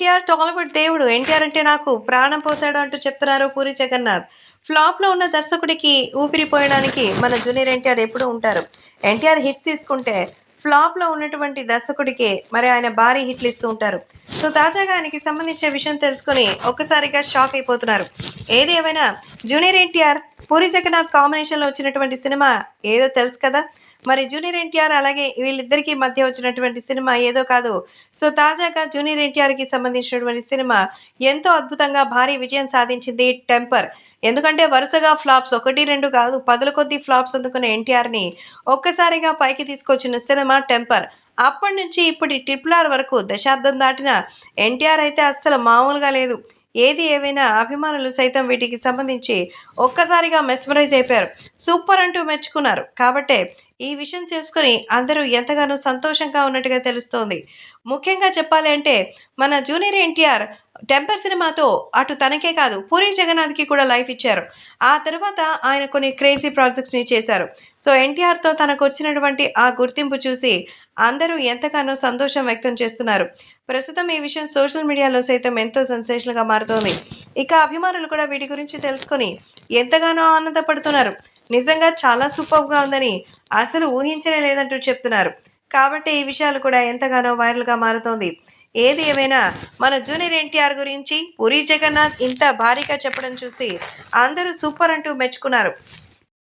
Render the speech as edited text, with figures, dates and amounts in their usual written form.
ఎన్టీఆర్ టాలీవుడ్ దేవుడు. ఎన్టీఆర్ అంటే నాకు ప్రాణం పోసాడు అంటూ చెప్తున్నారు పూరి జగన్నాథ్. ఫ్లాప్‌లో ఉన్న దర్శకుడికి ఊపిరిపోయడానికి మన జూనియర్ ఎన్టీఆర్ ఎప్పుడూ ఉంటారు. ఎన్టీఆర్ హిట్స్ తీసుకుంటే ఫ్లాప్‌లో ఉన్నటువంటి దర్శకుడికి మరి ఆయన భారీ హిట్లు ఇస్తూ ఉంటారు. సో తాజాగా ఆయనకి సంబంధించిన విషయం తెలుసుకొని ఒక్కసారిగా షాక్ అయిపోతున్నారు. ఏది ఏమైనా జూనియర్ ఎన్టీఆర్, పూరి జగన్నాథ్ కాంబినేషన్‌లో వచ్చినటువంటి సినిమా ఏదో తెలుసు కదా! మరి జూనియర్ ఎన్టీఆర్ అలాగే వీళ్ళిద్దరికీ మధ్య వచ్చినటువంటి సినిమా ఏదో కాదు. సో తాజాగా జూనియర్ ఎన్టీఆర్‌కి సంబంధించినటువంటి సినిమా ఎంతో అద్భుతంగా భారీ విజయం సాధించింది 'టెంపర్'. ఎందుకంటే వరుసగా ఫ్లాప్స్ 1, 2 కాదు పదుల కొద్దీ ఫ్లాప్స్ అందుకున్న ఎన్టీఆర్‌ని ఒక్కసారిగా పైకి తీసుకొచ్చిన సినిమా 'టెంపర్'. అప్పటి నుంచి ఇప్పటి 'RRR' వరకు దశాబ్దం దాటిన ఎన్టీఆర్ అయితే అస్సలు మామూలుగా లేదు. ఏది ఏవైనా అభిమానులు సైతం వీటికి సంబంధించి ఒక్కసారిగా మెస్మరైజ్ అయిపోయారు. సూపర్ అంటూ మెచ్చుకున్నారు. కాబట్టే ఈ విషయం తెలుసుకొని అందరూ ఎంతగానో సంతోషంగా ఉన్నట్టుగా తెలుస్తోంది. ముఖ్యంగా చెప్పాలి అంటే మన జూనియర్ ఎన్టీఆర్ 'టెంపర్' సినిమాతో అటు తనకే కాదు పూరి జగన్నాథ్‌కి కూడా లైఫ్ ఇచ్చారు. ఆ తర్వాత ఆయన కొన్ని క్రేజీ ప్రాజెక్ట్స్‌ని చేశారు. సో ఎన్టీఆర్‌తో తనకొచ్చినటువంటి ఆ గుర్తింపు చూసి అందరూ ఎంతగానో సంతోషం వ్యక్తం చేస్తున్నారు. ప్రస్తుతం ఈ విషయం సోషల్ మీడియాలో సైతం ఎంతో సెన్సేషనల్‌గా మారుతోంది. ఇక అభిమానులు కూడా వీటి గురించి తెలుసుకొని ఎంతగానో ఆనందపడుతున్నారు. నిజంగా చాలా సూపర్బ్‌గా ఉందని అసలు ఊహించనే లేదంటూ చెప్తున్నారు. కాబట్టి ఈ విషయాలు కూడా ఎంతగానో వైరల్‌గా మారుతోంది. ఏది ఏమైనా మన జూనియర్ ఎన్టీఆర్ గురించి పూరి జగన్నాథ్ ఇంత భారీగా చెప్పడం చూసి అందరూ సూపర్ అంటూ మెచ్చుకున్నారు.